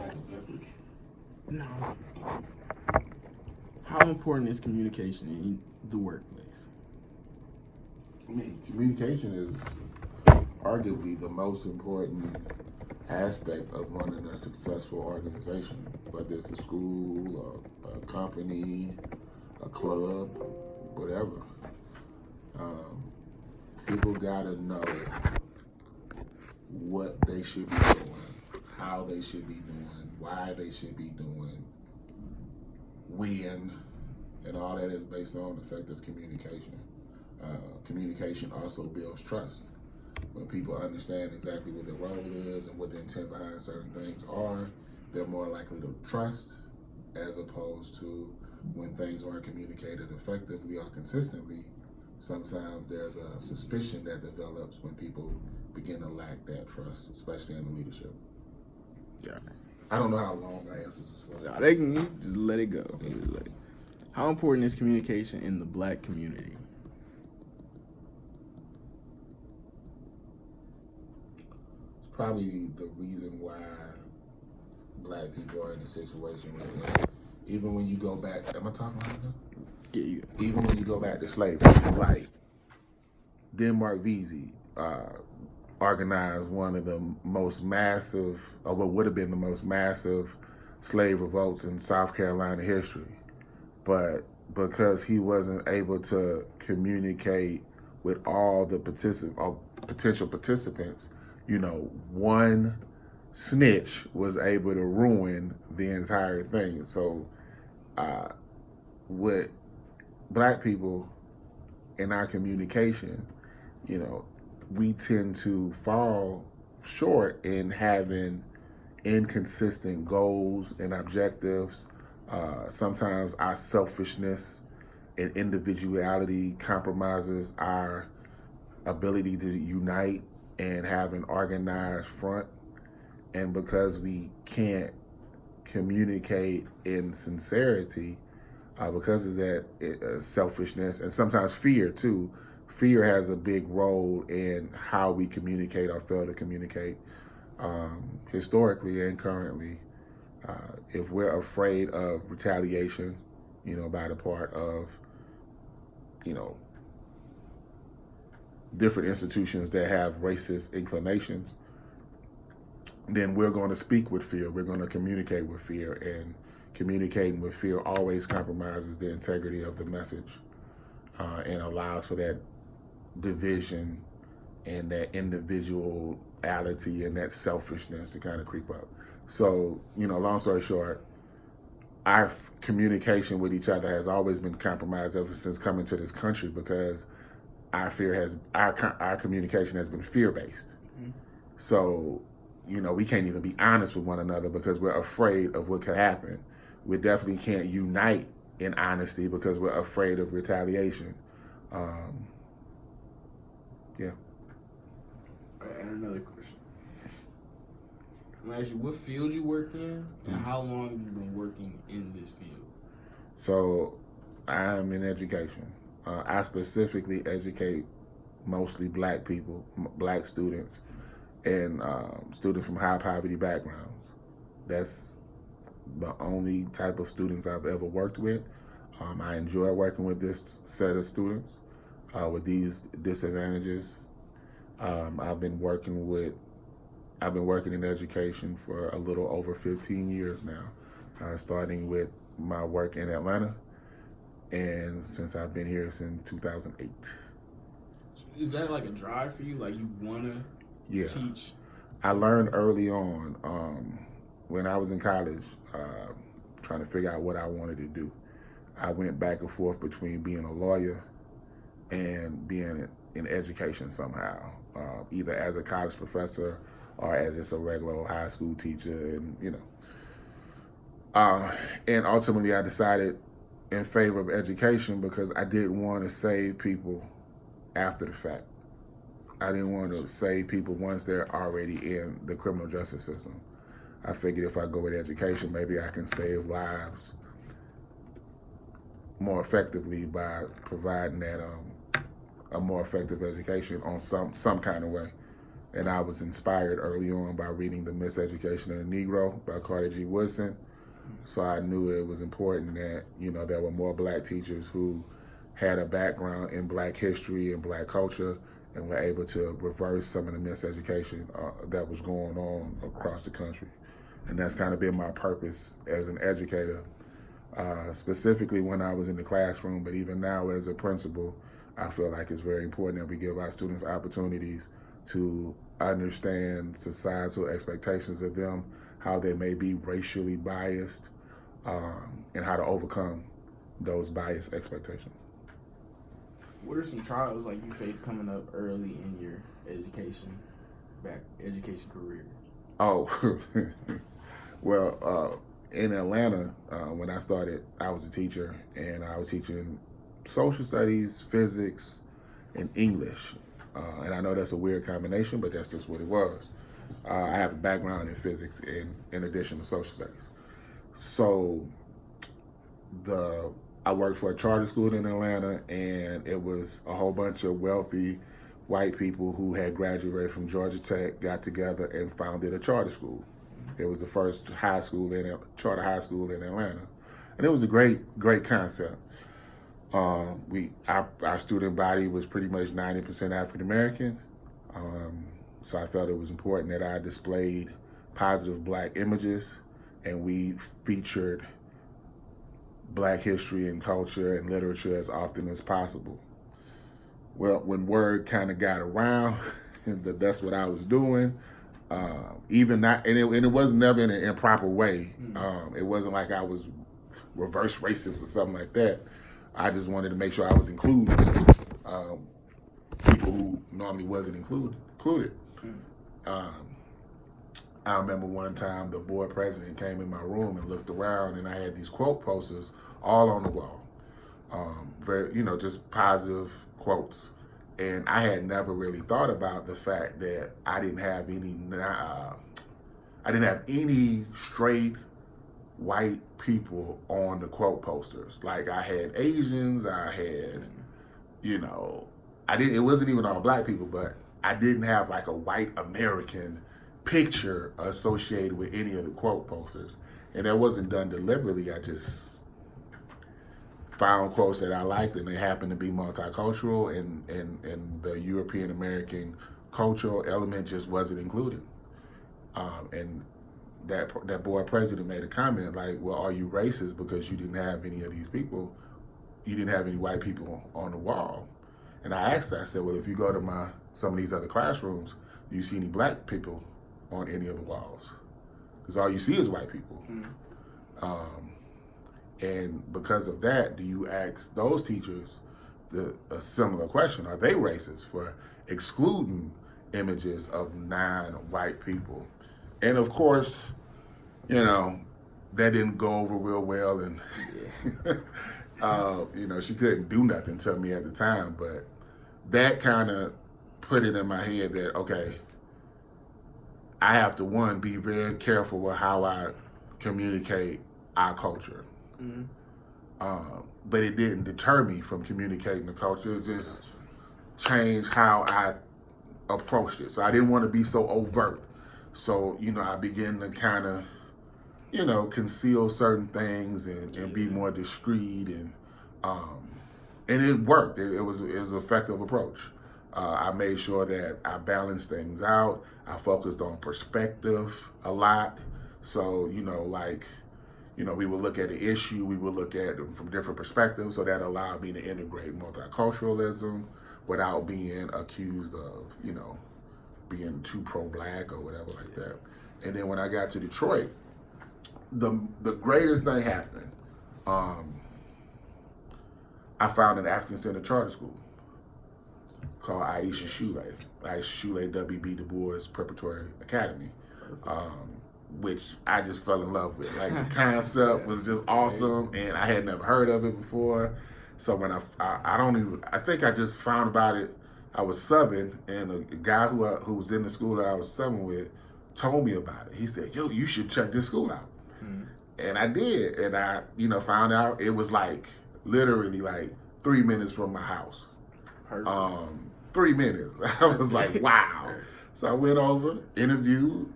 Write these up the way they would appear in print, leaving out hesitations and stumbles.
lack of effort. No. How important is communication in the workplace? I mean, communication is arguably the most important aspect of running a successful organization, whether it's a school, a company, a club, whatever. People gotta know what they should be doing, how they should be doing, why they should be doing, when, and all that is based on effective communication. Communication also builds trust. When people understand exactly what their role is and what the intent behind certain things are, they're more likely to trust, as opposed to when things aren't communicated effectively or consistently. Sometimes there's a suspicion that develops when people begin to lack that trust, especially in the leadership. Yeah. I don't know how long my answers is going. Nah, they can just let it go. Just let it. How important is communication in the Black community? It's probably the reason why Black people are in the situation we're in. Even when you go back, am I talking loud enough? Yeah, you. Even when you go back to slavery, like Denmark Vesey organized one of the most massive, or what would have been the most massive slave revolts in South Carolina history. But because he wasn't able to communicate with all the potential participants, one snitch was able to ruin the entire thing. So with Black people in our communication, we tend to fall short in having inconsistent goals and objectives. Sometimes our selfishness and individuality compromises our ability to unite and have an organized front. And because we can't communicate in sincerity, because of that selfishness and sometimes fear too. Fear has a big role in how we communicate or fail to communicate, historically and currently. If we're afraid of retaliation, by the part of, different institutions that have racist inclinations, then we're going to speak with fear. We're going to communicate with fear, and communicating with fear always compromises the integrity of the message, and allows for that division and that individuality and that selfishness to kind of creep up. So, long story short, our communication with each other has always been compromised ever since coming to this country, because our communication has been fear-based. Mm-hmm. So, we can't even be honest with one another because we're afraid of what could happen. We definitely can't unite in honesty because we're afraid of retaliation. Yeah. All right, another question. I'm gonna ask you what field you work in and how long you've been working in this field. So, I'm in education. I specifically educate mostly Black people, Black students, and students from high poverty backgrounds. That's the only type of students I've ever worked with. I enjoy working with this set of students with these disadvantages. I've been working in education for a little over 15 years now, starting with my work in Atlanta, and since I've been here since 2008. Is that like a drive for you? Like you wanna teach? I learned early on, when I was in college, trying to figure out what I wanted to do. I went back and forth between being a lawyer and being in education somehow, either as a college professor or as just a regular high school teacher, and ultimately I decided in favor of education because I didn't want to save people after the fact. I didn't want to save people once they're already in the criminal justice system. I figured if I go with education, maybe I can save lives more effectively by providing that a more effective education on some kind of way. And I was inspired early on by reading The Miseducation of the Negro by Carter G. Woodson. So I knew it was important that, there were more black teachers who had a background in black history and black culture and were able to reverse some of the miseducation that was going on across the country. And that's kind of been my purpose as an educator, specifically when I was in the classroom, but even now as a principal, I feel like it's very important that we give our students opportunities to understand societal expectations of them, how they may be racially biased, and how to overcome those biased expectations. What are some trials like you faced coming up early in your education career? Oh, well, in Atlanta, when I started, I was a teacher, and I was teaching social studies, physics, and English. And I know that's a weird combination, but that's just what it was. I have a background in physics in addition to social studies. So I worked for a charter school in Atlanta, and it was a whole bunch of wealthy white people who had graduated from Georgia Tech, got together and founded a charter school. It was the first charter high school in Atlanta. And it was a great concept. Our student body was pretty much 90% African American. So I felt it was important that I displayed positive black images, and we featured black history and culture and literature as often as possible. Well, when word kind of got around that that's what I was doing, even not, and it was never in an improper way. It wasn't like I was reverse racist or something like that. I just wanted to make sure I was including people who normally wasn't included. I remember one time the board president came in my room and looked around, and I had these quote posters all on the wall. Just positive quotes. And I had never really thought about the fact that I didn't have any straight white people on the quote posters. Like, I had Asians, I had, it wasn't even all black people, but I didn't have like a white American picture associated with any of the quote posters. And that wasn't done deliberately. I just found quotes that I liked, and they happened to be multicultural, and the European American cultural element just wasn't included. And that board president made a comment like, well, are you racist because you didn't have any of these people, you didn't have any white people on the wall? And I asked her, I said, well, if you go to some of these other classrooms, do you see any black people on any of the walls? Because all you see is white people. And because of that, do you ask those teachers a similar question? Are they racist for excluding images of non-white people? And of course, that didn't go over real well, and she couldn't do nothing to me at the time, but that kind of put it in my head that, okay, I have to, one, be very careful with how I communicate our culture. But it didn't deter me from communicating the culture. It just changed how I approached it. So I didn't want to be so overt. So, I began to kind of, conceal certain things and be more discreet, and it worked. It was an effective approach. I made sure that I balanced things out. I focused on perspective a lot. So, we would look at the issue, we would look at it from different perspectives, so that allowed me to integrate multiculturalism without being accused of, being too pro-black or whatever like that. And then when I got to Detroit, the greatest thing happened. I found an African-centered charter school called Aisha Shule W.B. Du Bois Preparatory Academy, which I just fell in love with. Like, the concept was just awesome, and I had never heard of it before. So when I think I just found about it. I was subbing, and a guy who was in the school that I was subbing with told me about it. He said, "Yo, you should check this school out." And I did, and I, found out it was like literally like 3 minutes from my house. 3 minutes. I was like, wow. So I went over, interviewed.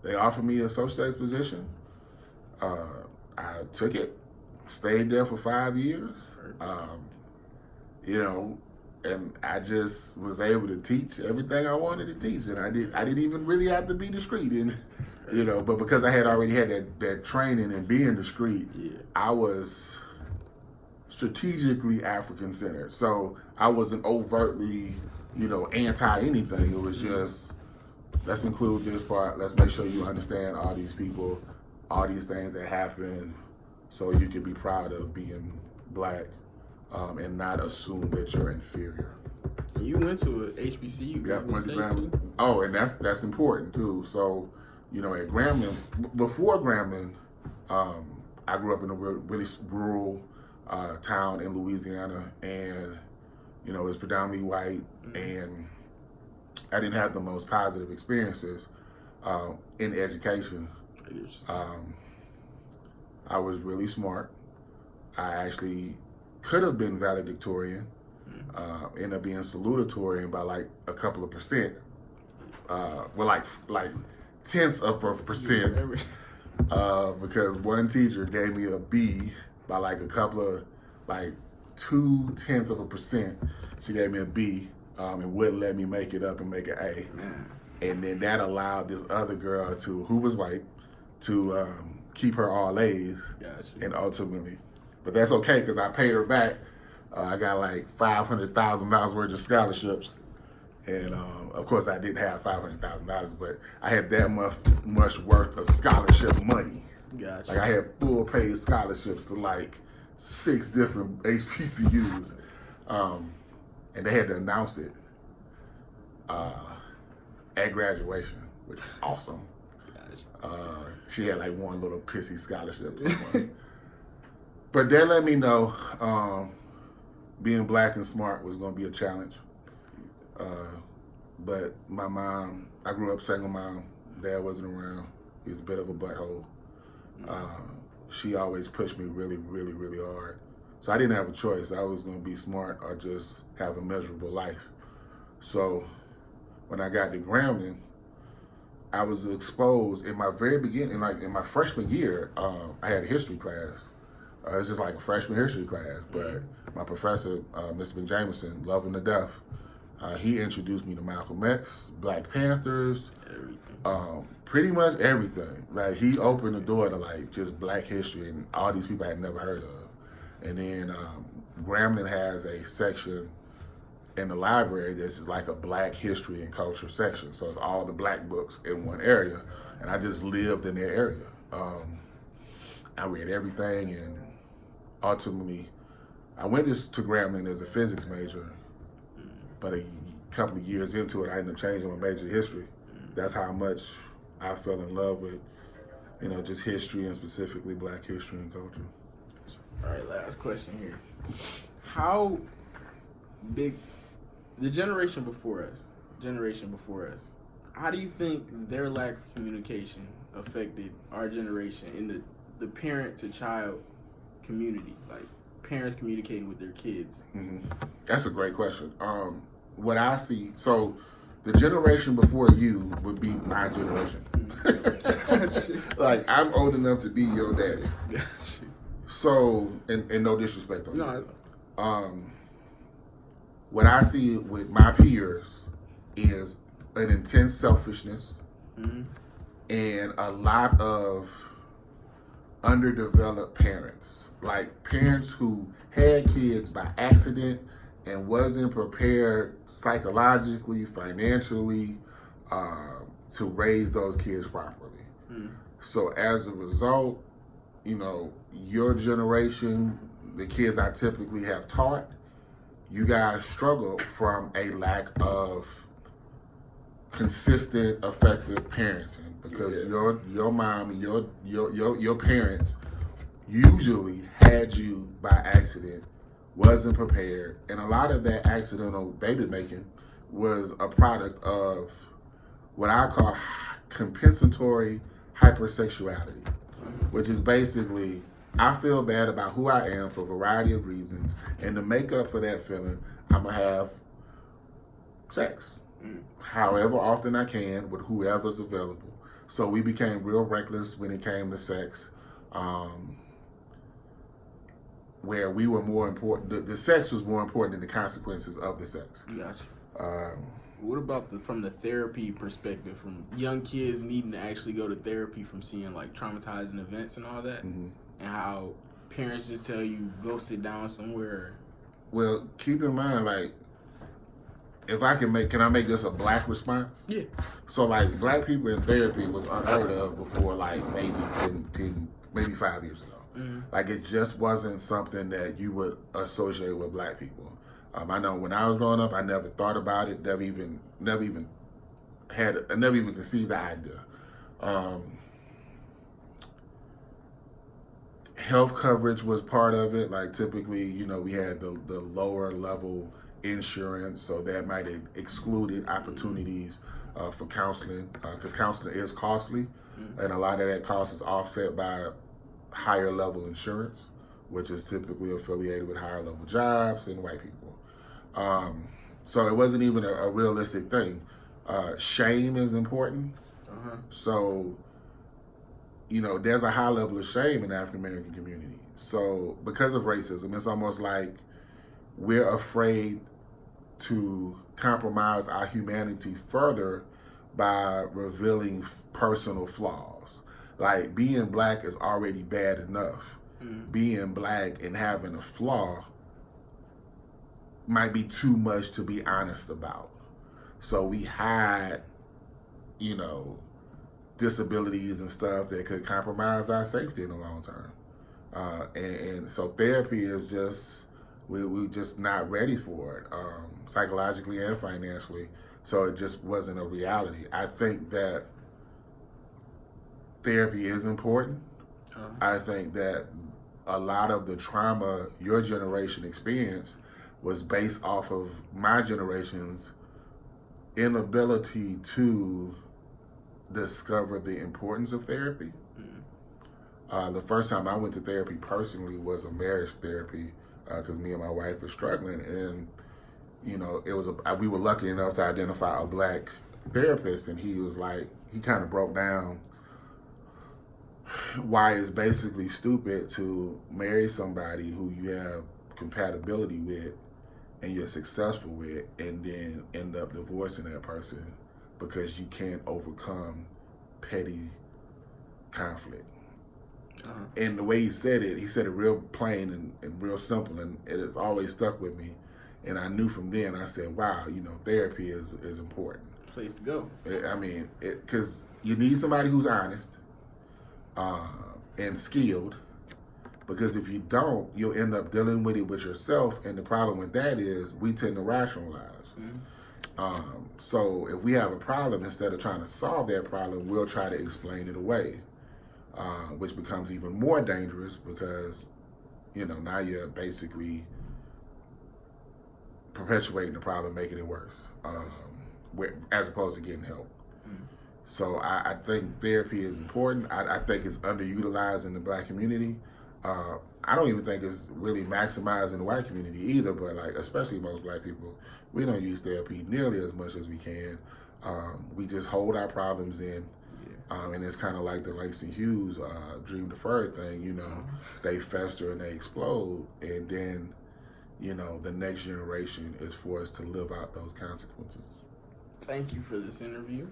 They offered me a social studies position. I took it, stayed there for 5 years. You know, and I just was able to teach everything I wanted to teach, and I didn't even really have to be discreet, and you know, but because I had already had that training and being discreet, I was strategically African centered. So I wasn't overtly, you know, anti anything. It was just, let's include this part. Let's make sure you understand all these people, all these things that happen, so you can be proud of being black, and not assume that you're inferior. You went to a HBCU. Yeah, went to Grambling. Oh, and that's important too. So, you know, at Grambling, before Grambling, I grew up in a really rural town in Louisiana, and you know, it was predominantly white, and I didn't have the most positive experiences in education. I was really smart. I actually could have been valedictorian, ended up being salutatorian by like a couple of percent, well, like tenths of a percent, because one teacher gave me a B by like a couple of, like 0.2 of a percent. She gave me a B, and wouldn't let me make it up and make an A. And then that allowed this other girl who was white, to keep her all A's. Gotcha. And ultimately, but that's okay because I paid her back. I got like $500,000 worth of scholarships, and of course I didn't have $500,000, but I had that much worth of scholarship money. Gotcha. Like I had full paid scholarships to like 6 different HBCUs, and they had to announce it at graduation, which was awesome. She had like one little pissy scholarship somewhere. But that let me know being black and smart was going to be a challenge. But my mom, I grew up single mom. Dad wasn't around. He was a bit of a butthole. She always pushed me really, really, really hard. So I didn't have a choice. I was going to be smart or just have a miserable life. So when I got to Grambling, I was exposed in my very beginning, like in my freshman year, I had a history class. It's just like a freshman history class, but my professor, Mr. Jameson, love him to death. He introduced me to Malcolm X, Black Panthers, pretty much everything. Like he opened the door to like just black history and all these people I had never heard of. And then Grambling has a section in the library that's just like a black history and culture section. So it's all the black books in one area. And I just lived in that area. I read everything, and ultimately, I went to Grambling as a physics major, but a couple of years into it, I ended up changing my major to history. That's how much I fell in love with, you know, just history and specifically black history and culture. All right, last question here. How big, the generation before us, how do you think their lack of communication affected our generation in the parent to child community, like parents communicating with their kids? That's a great question. What I see, so the generation before you would be my generation. Like I'm old enough to be your daddy. So, and no disrespect on you. What I see with my peers is an intense selfishness and a lot of underdeveloped parents. Like parents who had kids by accident and wasn't prepared psychologically, financially, to raise those kids properly. So as a result, you know, your generation, the kids I typically have taught, you guys struggle from a lack of consistent, effective parenting because your mom and your parents usually had you by accident, wasn't prepared, and a lot of that accidental baby making was a product of what I call compensatory hypersexuality, which is basically I feel bad about who I am for a variety of reasons, and to make up for that feeling, I'm gonna have sex. however often I can with whoever's available. So we became real reckless when it came to sex, where we were more important. The sex was more important than the consequences of the sex. Gotcha. What about from the therapy perspective, from young kids needing to actually go to therapy from seeing like traumatizing events and all that, and how parents just tell you go sit down somewhere? Well, keep in mind, like, if I can I make this a black response? Yeah. So like black people in therapy was unheard of before like maybe 10 maybe 5 years ago. Like it just wasn't something that you would associate with black people. I know when I was growing up, I never thought about it. Never even conceived the idea. Health coverage was part of it. Like typically, we had the lower level insurance, so that might have excluded opportunities for counseling, because counseling is costly, and a lot of that cost is offset by higher level insurance, which is typically affiliated with higher level jobs and white people. So it wasn't even a realistic thing. Shame is important. So, there's a high level of shame in the African American community. So because of racism, it's almost like we're afraid to compromise our humanity further by revealing personal flaws. Like being black is already bad enough. Being black and having a flaw might be too much to be honest about. So we hide, disabilities and stuff that could compromise our safety in the long term. And so therapy is just, we're just not ready for it, psychologically and financially. So it just wasn't a reality. I think that therapy is important. I think that a lot of the trauma your generation experienced was based off of my generation's inability to discover the importance of therapy. The first time I went to therapy personally was a marriage therapy, because me and my wife were struggling, and we were lucky enough to identify a black therapist, and he kind of broke down why it's basically stupid to marry somebody who you have compatibility with and you're successful with, and then end up divorcing that person because you can't overcome petty conflict. And the way he said it real plain and real simple, and it has always stuck with me. And I knew from then, I said, wow, therapy is important. Place to go. Because you need somebody who's honest and skilled, because if you don't, you'll end up dealing with it with yourself, and the problem with that is we tend to rationalize. So if we have a problem, instead of trying to solve that problem, we'll try to explain it away, which becomes even more dangerous because, now you're basically perpetuating the problem, making it worse, as opposed to getting help. So I think therapy is important. I think it's underutilized in the black community. I don't even think it's really maximized in the white community either, but especially most black people, we don't use therapy nearly as much as we can. We just hold our problems in, and it's kind of like the Langston Hughes dream deferred thing, they fester and they explode, and then, the next generation is forced to live out those consequences. Thank you for this interview.